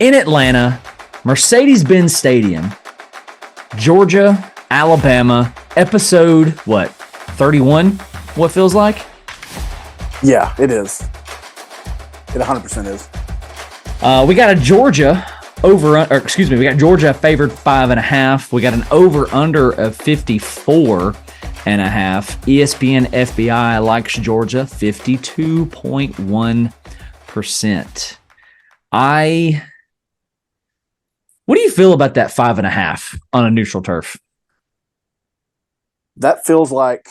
in Atlanta, Mercedes-Benz Stadium, Georgia, Alabama, episode, 31? What feels like? Yeah, it is. It 100% is. We got a Georgia we got Georgia favored 5.5. We got an over-under of 54.5. ESPN FBI likes Georgia 52.1%. What do you feel about that 5.5 on a neutral turf? That feels like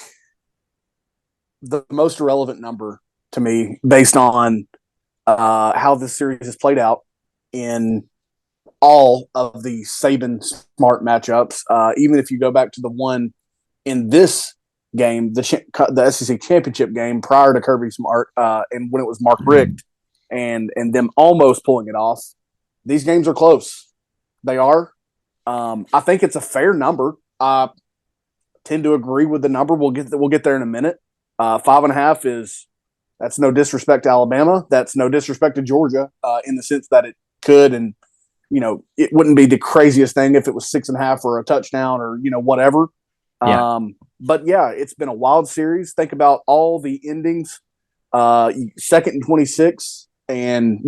the most irrelevant number to me based on how this series has played out in all of the Saban-Smart matchups. Even if you go back to the one in this game, the SEC championship game prior to Kirby Smart, and when it was Mark Richt and them almost pulling it off, these games are close. They are. I think it's a fair number. I tend to agree with the number. We'll get there in a minute. 5.5 that's no disrespect to Alabama. That's no disrespect to Georgia in the sense that it could, and it wouldn't be the craziest thing if it was 6.5 or a touchdown or whatever. Yeah. But yeah, it's been a wild series. Think about all the endings. 2nd and 26, and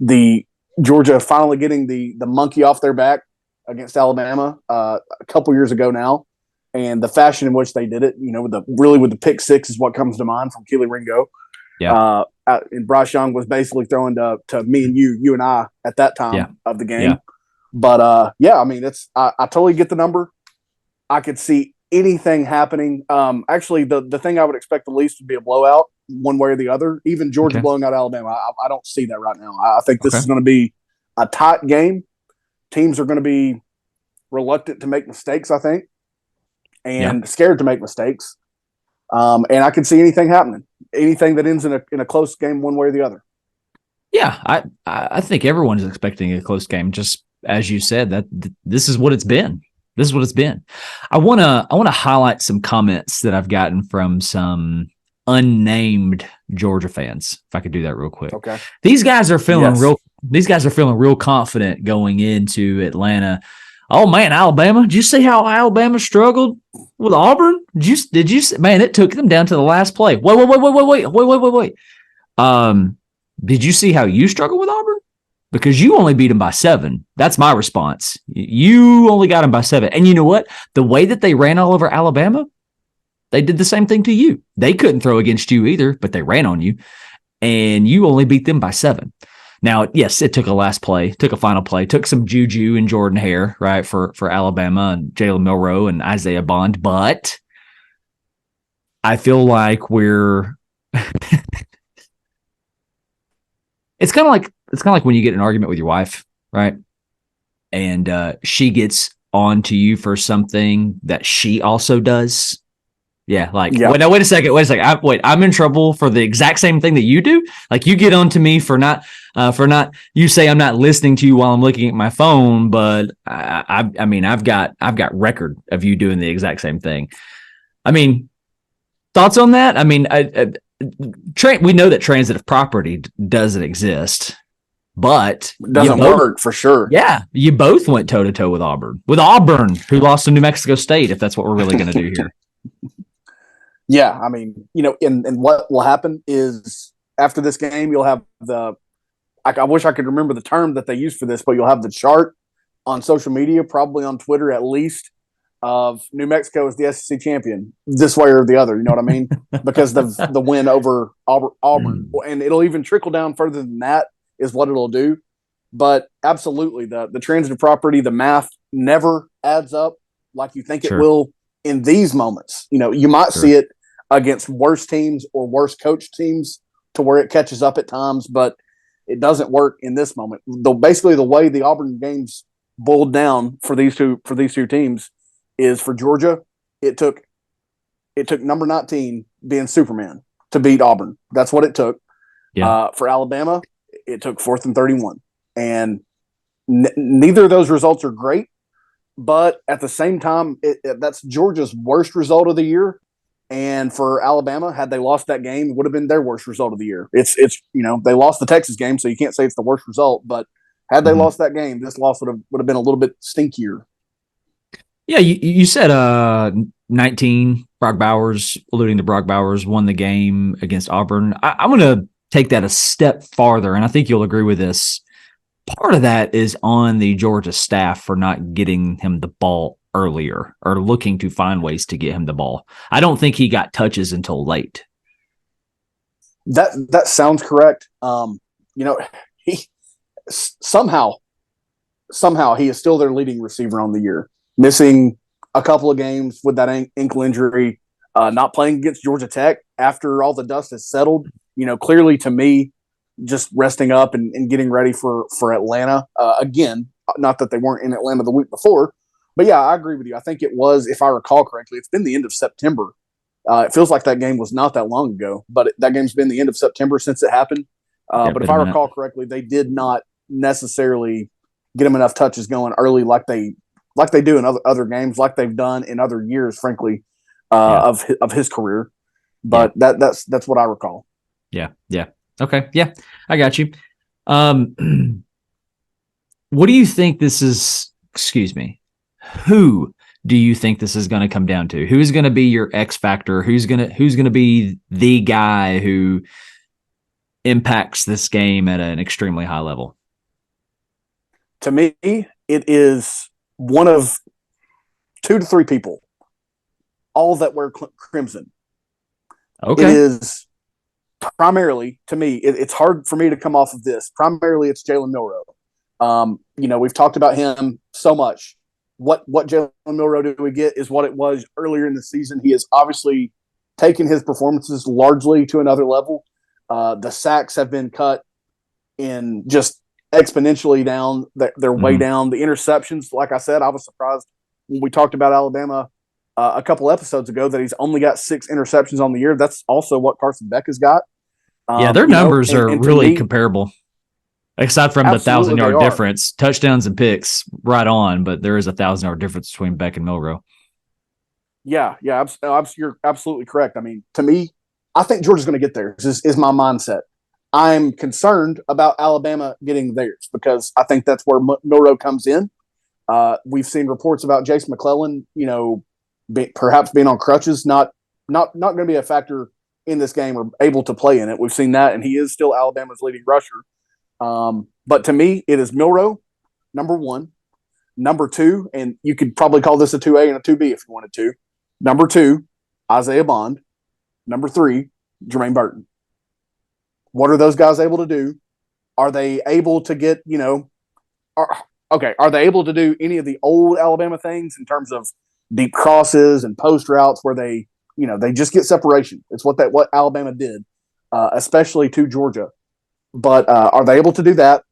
the Georgia finally getting the monkey off their back against Alabama a couple years ago now, and the fashion in which they did it. With the pick six is what comes to mind from Kelee Ringo. Yeah. And Bryce Young was basically throwing to me and you and I at that time of the game. Yeah. But I mean, I totally get the number. I could see anything happening. Actually, the thing I would expect the least would be a blowout, one way or the other. Even Georgia blowing out Alabama, I don't see that right now. I think this is going to be a tight game. Teams are going to be reluctant to make mistakes, I think, and scared to make mistakes. And I can see anything happening. Anything that ends in a close game, one way or the other. Yeah, I think everyone's expecting a close game. Just as you said, that this is what it's been. This is what it's been. I want to highlight some comments that I've gotten from some unnamed Georgia fans. If I could do that real quick. Okay. These guys are feeling real confident going into Atlanta. Oh man, Alabama! Did you see how Alabama struggled with Auburn? Did you? Man, it took them down to the last play. Wait. Did you see how you struggled with Auburn? Because you only beat them by 7. That's my response. You only got them by 7. And you know what? The way that they ran all over Alabama, they did the same thing to you. They couldn't throw against you either, but they ran on you, and you only beat them by 7. Now, yes, it took a last play, took a final play, took some juju and Jordan Hare, right, for Alabama and Jalen Milroe and Isaiah Bond, but I feel like we're it's kind of like when you get in an argument with your wife, right? And she gets on to you for something that she also does. Yeah, like wait a second. I'm in trouble for the exact same thing that you do. Like you get on to me for not. You say I'm not listening to you while I'm looking at my phone, but I mean I've got record of you doing the exact same thing. I mean, thoughts on that? I mean, we know that transitive property doesn't exist, but it doesn't work for sure. Yeah, you both went toe to toe with Auburn, who lost to New Mexico State. If that's what we're really going to do here. Yeah, I mean, and what will happen is after this game, you'll have I wish I could remember the term that they use for this, but you'll have the chart on social media, probably on Twitter at least, of New Mexico as the SEC champion, this way or the other. You know what I mean? Because the win over Auburn, and it'll even trickle down further than that is what it'll do. But absolutely, the transitive property, the math never adds up like you think it will in these moments. You might see it against worse teams or worse coach teams to where it catches up at times, but it doesn't work in this moment. Basically, the way the Auburn games boiled down for these two teams is for Georgia, it took number 19 being Superman to beat Auburn. That's what it took. Yeah. For Alabama, it took 4th and 31, and neither of those results are great. But at the same time, that's Georgia's worst result of the year. And for Alabama, had they lost that game, it would have been their worst result of the year. It's they lost the Texas game, so you can't say it's the worst result. But Had they lost that game, this loss would have been a little bit stinkier. Yeah, you said 19, Brock Bowers, alluding to Brock Bowers, won the game against Auburn. I'm going to take that a step farther, and I think you'll agree with this. Part of that is on the Georgia staff for not getting him the ball earlier or looking to find ways to get him the ball. I don't think he got touches until late. That sounds correct. He somehow he is still their leading receiver on the year, missing a couple of games with that ankle injury, not playing against Georgia Tech after all the dust has settled. Clearly to me, just resting up and getting ready for Atlanta again. Not that they weren't in Atlanta the week before, but yeah, I agree with you. I think it was, if I recall correctly, it's been the end of September. It feels like that game was not that long ago, but that game's been the end of September since it happened. But if I recall correctly, they did not necessarily get him enough touches going early like they do in other games, like they've done in other years, frankly, of his career. But that's what I recall. Yeah. Okay. Yeah, I got you. What do you think this is? Excuse me. Who do you think this is going to come down to? Who's going to be your X factor? Who's going to be the guy who impacts this game at an extremely high level? To me, it is one of 2 to 3 people, all that wear crimson. Okay. It is primarily, to me, it's hard for me to come off of this. Primarily, it's Jalen Milroe. We've talked about him so much. What Jalen Milroe do we get is what it was earlier in the season. He has obviously taken his performances largely to another level. The sacks have been cut in just exponentially down. They're way down. The interceptions, like I said, I was surprised when we talked about Alabama a couple episodes ago that he's only got 6 interceptions on the year. That's also what Carson Beck has got. Their numbers are really comparable. Aside from the 1,000-yard difference, touchdowns and picks, right on, but there is a 1,000-yard difference between Beck and Milroe. Yeah, you're absolutely correct. I mean, to me, I think Georgia's going to get there. Is my mindset. I'm concerned about Alabama getting theirs because I think that's where Milroe comes in. We've seen reports about Jace McClellan, perhaps being on crutches, not going to be a factor in this game or able to play in it. We've seen that, and he is still Alabama's leading rusher. But to me, it is Milroe, number 1. Number 2, and you could probably call this a 2A and a 2B if you wanted to. Number 2, Isaiah Bond. Number 3, Jermaine Burton. What are those guys able to do? Are they able to get, are they able to do any of the old Alabama things in terms of deep crosses and post routes where they just get separation? It's what Alabama did, especially to Georgia. But are they able to do that?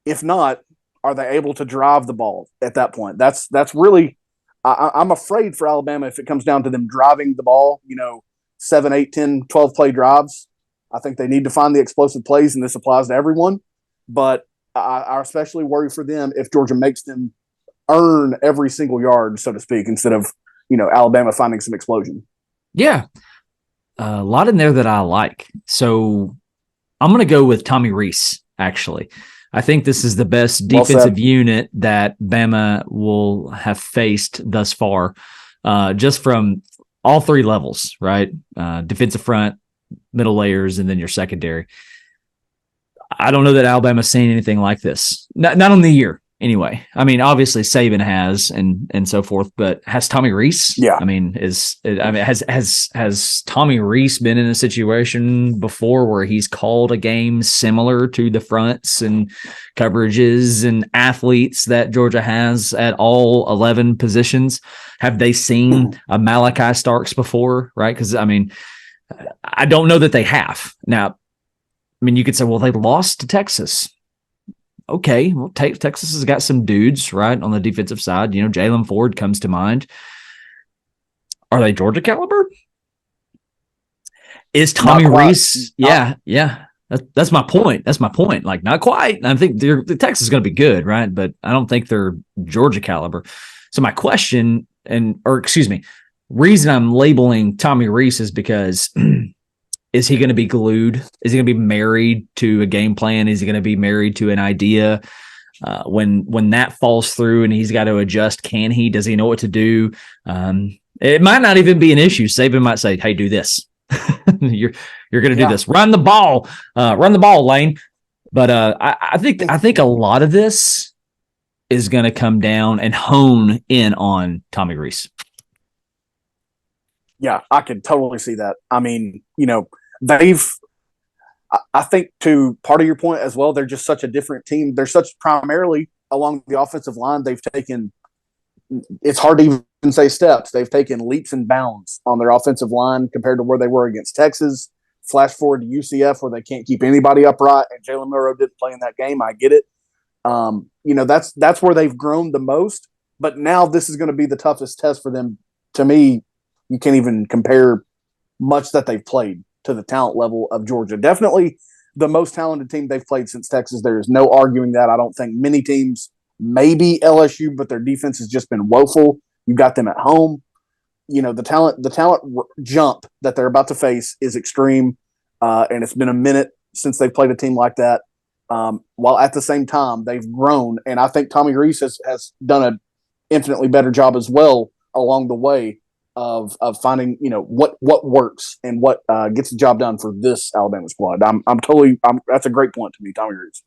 If not, are they able to drive the ball at that point? That's really I'm afraid for Alabama if it comes down to them driving the ball, 7, 8, 10, 12 play drives. I think they need to find the explosive plays, and this applies to everyone. But I especially worry for them if Georgia makes them earn every single yard, so to speak, instead of, Alabama finding some explosion. Yeah. A lot in there that I like. So I'm going to go with Tommy Rees, actually. I think this is the best defensive unit that Bama will have faced thus far, just from all 3 levels, right? Defensive front, middle layers, and then your secondary. I don't know that Alabama's seen anything like this. Not on the year, anyway. I mean, obviously Saban has and so forth, but has Tommy Rees? Yeah. I mean, has Tommy Rees been in a situation before where he's called a game similar to the fronts and coverages and athletes that Georgia has at all 11 positions? Have they seen a Malachi Starks before? Right? Because I mean, I don't know that they have. Now, I mean, you could say, well, they lost to Texas. Okay, well, Texas has got some dudes, right, on the defensive side. Jalen Ford comes to mind. Are they Georgia caliber? Is Tommy Rees? Yeah. That's my point. Like, not quite. I think the Texas is going to be good, right? But I don't think they're Georgia caliber. So my question, reason I'm labeling Tommy Rees is because is he going to be glued? Is he going to be married to a game plan? Is he going to be married to an idea? when that falls through and he's got to adjust, can he? Does he know what to do? It might not even be an issue. Saban might say, "Hey, do this. you're going to do this. Run the ball, Lane." But I think a lot of this is going to come down and hone in on Tommy Rees. Yeah, I can totally see that. I mean, I think to part of your point as well, they're just such a different team. They're such primarily along the offensive line. They've taken, it's hard to even say steps. They've taken leaps and bounds on their offensive line compared to where they were against Texas. Flash forward to UCF where they can't keep anybody upright, and Jalen Milroe didn't play in that game. I get it. That's where they've grown the most. But now this is going to be the toughest test for them. To me, you can't even compare much that they've played to the talent level of Georgia. Definitely the most talented team they've played since Texas. There is no arguing that. I don't think many teams, maybe LSU, but their defense has just been woeful. You got them at home. The talent jump that they're about to face is extreme, and it's been a minute since they've played a team like that. While at the same time they've grown, and I think Tommy Rees has done an infinitely better job as well along the way of finding what works and what gets the job done for this Alabama squad. That's a great point to me, Tommy Rees.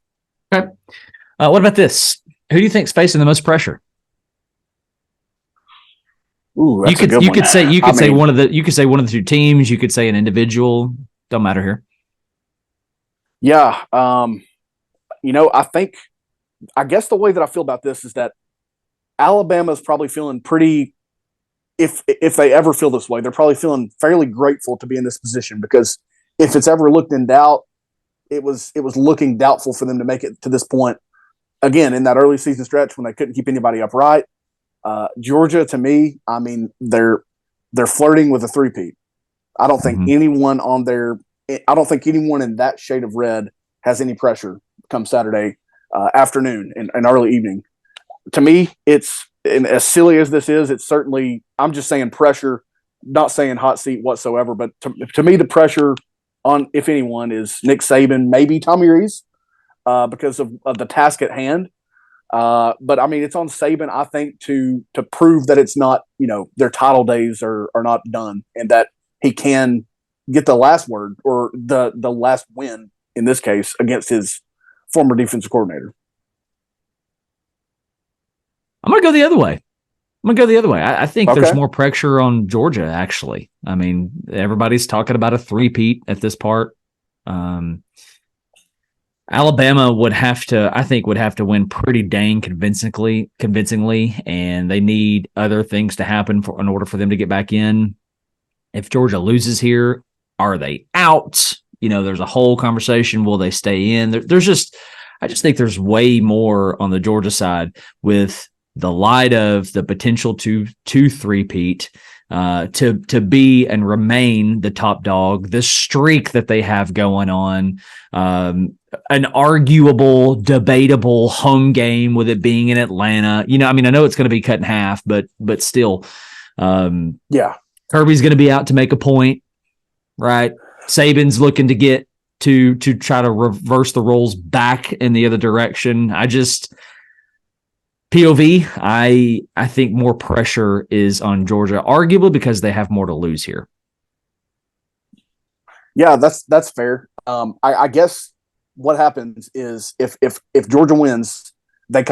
Okay, what about this? Who do you think's facing the most pressure? Ooh, you could say one of the two teams. You could say an individual. Don't matter here. Yeah, I guess the way that I feel about this is that Alabama's probably feeling pretty. If they ever feel this way, they're probably feeling fairly grateful to be in this position, because if it's ever looked in doubt, it was looking doubtful for them to make it to this point. Again, in that early season stretch when they couldn't keep anybody upright. Georgia, to me, I mean, they're flirting with a three-peat. I don't think anyone in that shade of red has any pressure come Saturday afternoon and early evening. To me, and as silly as this is, it's certainly, I'm just saying pressure, not saying hot seat whatsoever, but to me, the pressure on, if anyone, is Nick Saban, maybe Tommy Rees, because of the task at hand. But I mean, it's on Saban, I think, to prove that it's not, their title days are not done, and that he can get the last word, or the last win in this case, against his former defensive coordinator. I'm going to go the other way. I think there's more pressure on Georgia, actually. I mean, everybody's talking about a three-peat at this part. Alabama would have to win pretty dang convincingly, and they need other things to happen in order for them to get back in. If Georgia loses here, are they out? There's a whole conversation. Will they stay in? I just think there's way more on the Georgia side with the light of the potential to three-peat, to be and remain the top dog, the streak that they have going on, an arguable, debatable home game with it being in Atlanta. I know it's going to be cut in half, but still, Kirby's going to be out to make a point, right? Saban's looking to get to try to reverse the roles back in the other direction. POV, I think more pressure is on Georgia, arguably because they have more to lose here. Yeah, that's fair. I guess what happens is if Georgia wins, they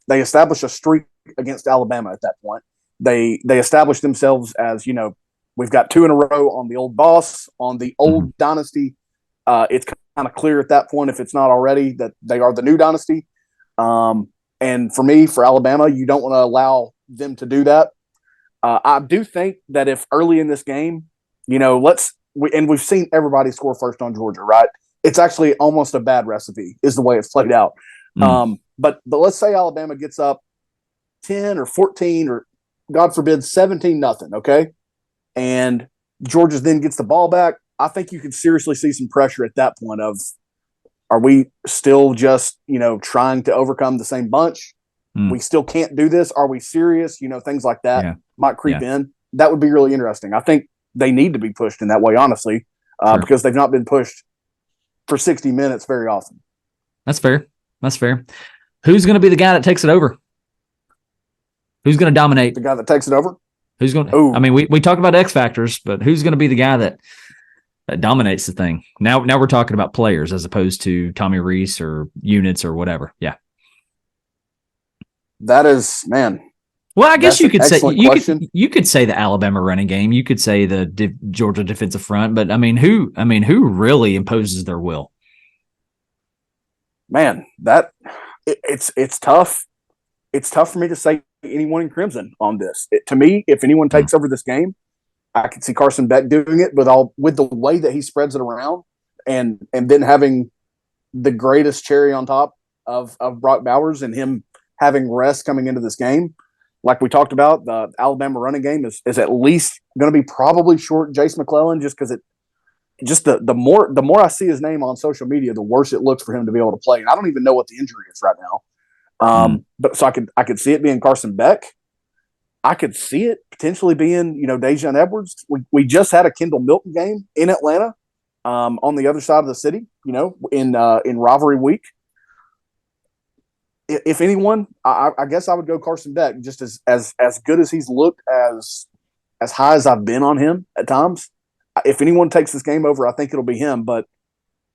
establish a streak against Alabama at that point. They establish themselves as, we've got 2 in a row on the old boss, on the old dynasty. It's kind of clear at that point, if it's not already, that they are the new dynasty. And for Alabama, you don't want to allow them to do that. I do think that if early in this game, we've seen everybody score first on Georgia, right? It's actually almost a bad recipe, is the way it's played out. But let's say Alabama gets up 10 or 14 or, God forbid, 17-0, okay? And Georgia then gets the ball back. I think you could seriously see some pressure at that point of, are we still just, trying to overcome the same bunch? We still can't do this. Are we serious? Things like that might creep in. That would be really interesting. I think they need to be pushed in that way, honestly, because they've not been pushed for 60 minutes very often. That's fair. Who's going to be the guy that takes it over? Who's going to dominate? The guy that takes it over? Who's going to? I mean, we talked about X factors, but who's going to be the guy that dominates the thing? Now we're talking about players as opposed to Tommy Rees or units or whatever. Yeah. That is, man. Well, I guess you could say you could say the Alabama running game. You could say the Georgia defensive front, but I mean, who really imposes their will? Man, it's tough. It's tough for me to say anyone in Crimson on this. To me, if anyone takes over this game, I could see Carson Beck doing it with the way that he spreads it around, and then having the greatest cherry on top of Brock Bowers and him having rest coming into this game. Like we talked about, the Alabama running game is at least going to be probably short Jace McClellan, just because the more I see his name on social media, the worse it looks for him to be able to play. And I don't even know what the injury is right now. But so I could see it being Carson Beck. I could see it potentially being, Daijun Edwards. We just had a Kendall Milton game in Atlanta, on the other side of the city, in rivalry week. If anyone, I guess I would go Carson Beck, just as good as he's looked, as high as I've been on him at times. If anyone takes this game over, I think it'll be him. But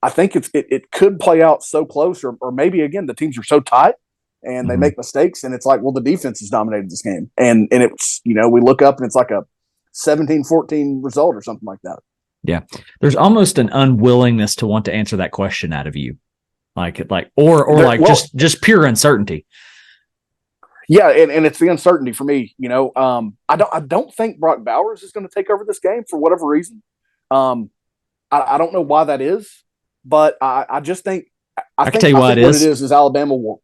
I think it could play out so close, or maybe again the teams are so tight and they make mistakes, and it's like, well, the defense has dominated this game, and it's we look up and it's like a 17-14 result or something like that. Yeah, there's almost an unwillingness to want to answer that question out of you. Just pure uncertainty. Yeah, and it's the uncertainty for me. I don't think Brock Bowers is going to take over this game for whatever reason. I don't know why that is, but I just think I can tell you why it is. What it is Alabama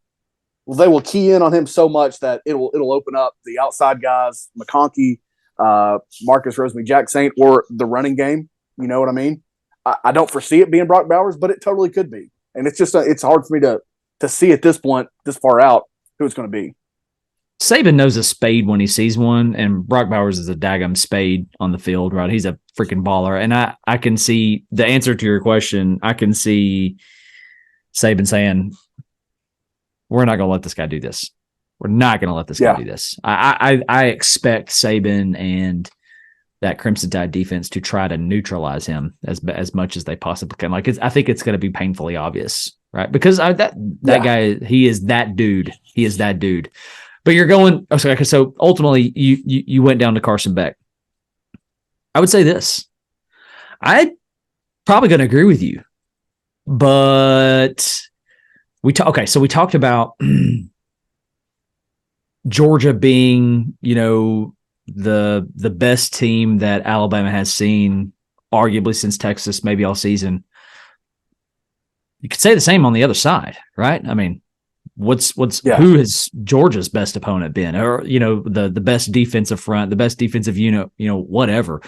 they will key in on him so much that it'll open up the outside guys, McConkey, Marcus Rosemary, Jack Saint, or the running game. You know what I mean? I don't foresee it being Brock Bowers, but it totally could be. And it's just it's hard for me to see at this point, this far out, who it's going to be. Saban knows a spade when he sees one, and Brock Bowers is a daggum spade on the field, right? He's a freaking baller. And I can see the answer to your question. I can see Saban saying, we're not going to let this guy do this. We're not going to let this guy do this. I expect Saban and that Crimson Tide defense to try to neutralize him as much as they possibly can. I think it's going to be painfully obvious, right? Because that guy, he is that dude. He is that dude. But you're going. Okay, so ultimately, you went down to Carson Beck. I would say this. I'm probably going to agree with you, but we talked about Georgia being, the best team that Alabama has seen, arguably since Texas, maybe all season. You could say the same on the other side, right? I mean, who has Georgia's best opponent been, or the best defensive front, the best defensive unit, whatever.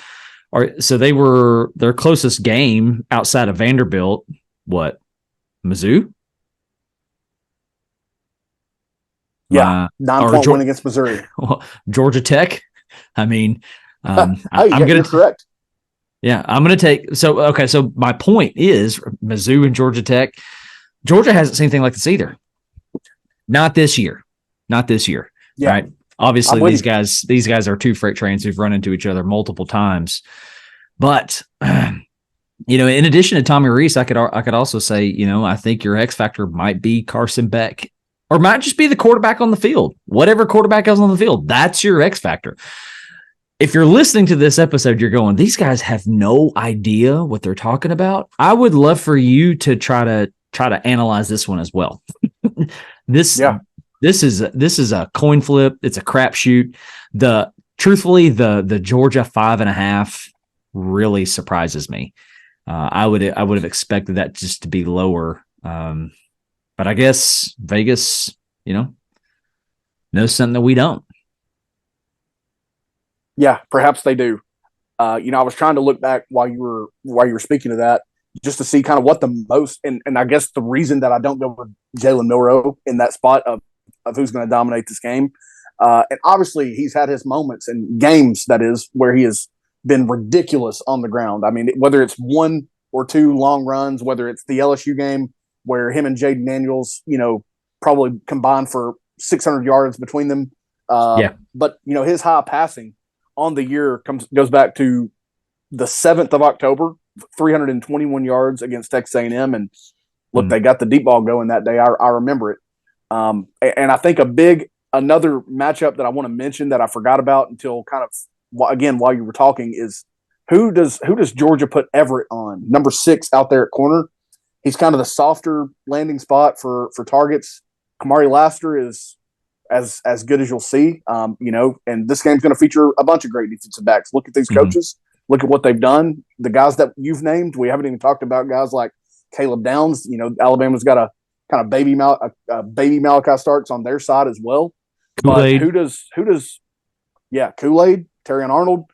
So their closest game outside of Vanderbilt, what, Mizzou? Yeah, 9-point win against Missouri. Georgia Tech. I mean, you're correct. Yeah, I'm going to take. So my point is Mizzou and Georgia Tech. Georgia hasn't seen anything like this either. Not this year. Yeah. Right. Obviously, these guys are two freight trains who've run into each other multiple times. But in addition to Tommy Rees, I could also say, I think your X factor might be Carson Beck, or might just be the quarterback on the field. Whatever quarterback is on the field, that's your X factor. If you're listening to this episode, you're going, these guys have no idea what they're talking about. I would love for you to try to analyze this one as well. This is a coin flip. It's a crapshoot. Truthfully, the Georgia 5.5 really surprises me. I would have expected that just to be lower. But I guess Vegas, knows something that we don't. Yeah, perhaps they do. I was trying to look back while you were speaking to that, just to see kind of what the most, and I guess the reason that I don't go with Jalen Milroe in that spot of who's going to dominate this game. And obviously he's had his moments and games, that is, where he has been ridiculous on the ground. I mean, whether it's 1 or 2 long runs, whether it's the LSU game where him and Jaden Daniels, probably combined for 600 yards between them. But his high passing on the year goes back to the 7th of October, 321 yards against Texas A&M, and look, they got the deep ball going that day. I remember it. And I think another matchup that I want to mention that I forgot about until kind of again while you were talking is who does Georgia put Everett on? Number 6 out there at corner. He's kind of the softer landing spot for targets. Kamari Laster is as good as you'll see, and this game's going to feature a bunch of great defensive backs. Look at these coaches. Look at what they've done. The guys that you've named, we haven't even talked about guys like Caleb Downs. Alabama's got a kind of baby Malachi Starks on their side as well. Kool-Aid. But Kool-Aid, Terrion Arnold.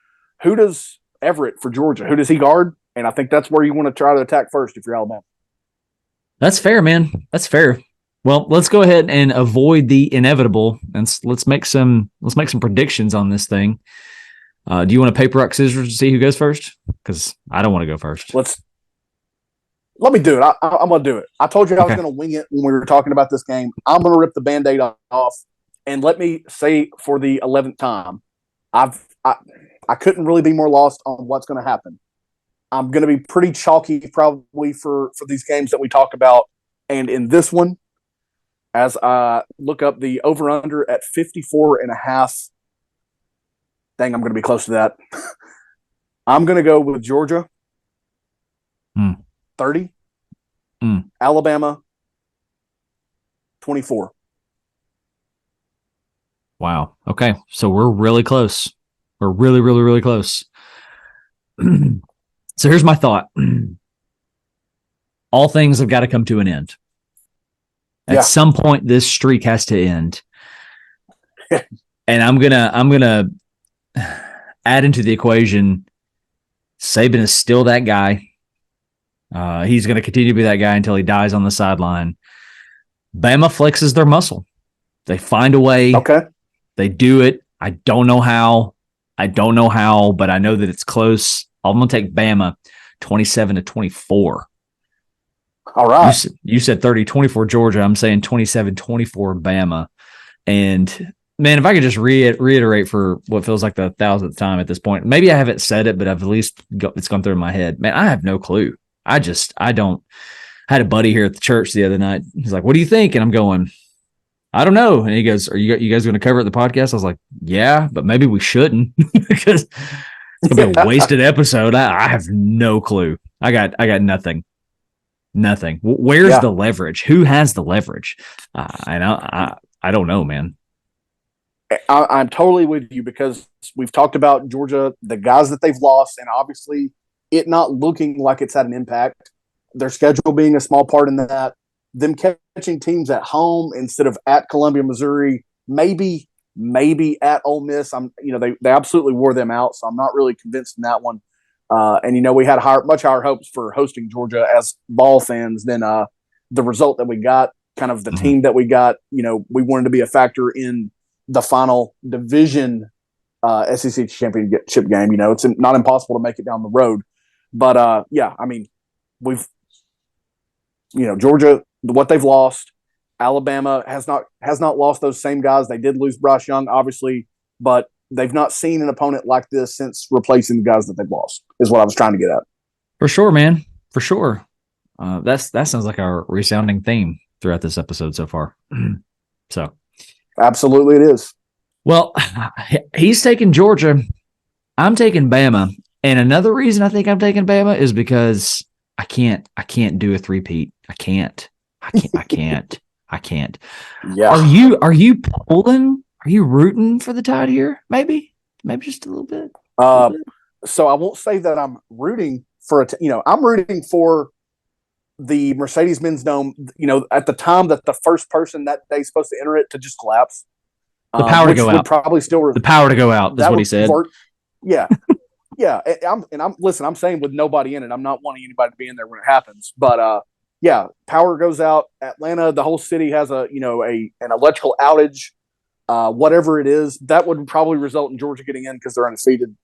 Who does Everett for Georgia? Who does he guard? And I think that's where you want to try to attack first if you're Alabama. That's fair, man. That's fair. Well, let's go ahead and avoid the inevitable, and let's make some predictions on this thing. Do you want to paper, rock, scissors to see who goes first? Because I don't want to go first. Let me do it. I'm going to do it. I told you I was going to wing it when we were talking about this game. I'm going to rip the Band-Aid off, and let me say for the 11th time, I couldn't really be more lost on what's going to happen. I'm going to be pretty chalky probably for these games that we talk about. And in this one, as I look up the over-under at 54.5, dang, I'm going to be close to that. I'm going to go with Georgia, 30, Alabama, 24. Wow. Okay. So we're really close. We're really, really, really close. So here's my thought. All things have got to come to an end. At some point, this streak has to end. And I'm gonna add into the equation. Saban is still that guy. He's going to continue to be that guy until he dies on the sideline. Bama flexes their muscle. They find a way. Okay. They do it. I don't know how, but I know that it's close. I'm going to take Bama 27-24. All right. You said 30-24 Georgia. I'm saying 27-24 Bama. And man, if I could just reiterate for what feels like the 1,000th time at this point, maybe I haven't said it, but I've at least it's gone through my head. Man, I have no clue. I don't. I had a buddy here at the church the other night. He's like, "What do you think?" And I'm going, "I don't know." And he goes, "Are you guys going to cover it in the podcast?" I was like, "Yeah, but maybe we shouldn't because it's going to be a wasted episode." I have no clue. I got nothing. Nothing. Where's the leverage? Who has the leverage? And I don't know, man. I'm totally with you because we've talked about Georgia, the guys that they've lost, and obviously it not looking like it's had an impact. Their schedule being a small part in that. Them catching teams at home instead of at Columbia, Missouri, maybe at Ole Miss. They absolutely wore them out, so I'm not really convinced in that one. And we had much higher hopes for hosting Georgia as ball fans than the result that we got, kind of the team that we got. We wanted to be a factor in the final division SEC championship game. It's not impossible to make it down the road. But, we've Georgia, what they've lost. Alabama has not lost those same guys. They did lose Bryce Young, obviously, but they've not seen an opponent like this since replacing the guys that they've lost, is what I was trying to get at. For sure, man. For sure. That sounds like our resounding theme throughout this episode so far. So, absolutely it is. Well, he's taking Georgia. I'm taking Bama. And another reason I think I'm taking Bama is because I can't do a three-peat. I can't. Yeah. Are you pulling? Are you rooting for the Tide here? Maybe just a little bit. So I won't say that I'm rooting for I'm rooting for the Mercedes-Benz Dome. At the time that the first person that day is supposed to enter it to just collapse. The power to go out. Probably still the power to go out. Is what he said. Yeah. Yeah, I'm saying with nobody in it. I'm not wanting anybody to be in there when it happens. But power goes out. Atlanta, the whole city has an electrical outage. Whatever it is, that would probably result in Georgia getting in because they're undefeated.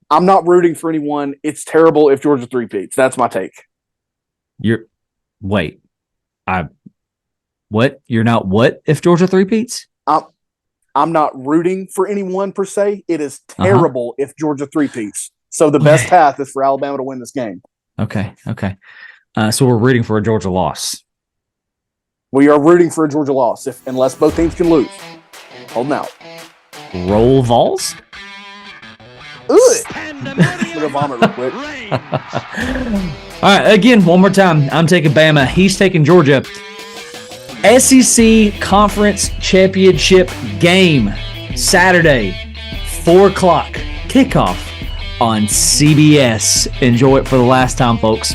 I'm not rooting for anyone. It's terrible if Georgia three-peats. That's my take. What? What? You're not what if Georgia three-peats? I'm not rooting for anyone per se. It is terrible if Georgia three-peats. So the best path is for Alabama to win this game. Okay. So we're rooting for a Georgia loss. We are rooting for a Georgia loss unless both teams can lose. Holding out. Roll Vols? Vomit real quick. All right, again, one more time. I'm taking Bama. He's taking Georgia. SEC Conference Championship game, Saturday, 4 o'clock, kickoff on CBS. Enjoy it for the last time, folks.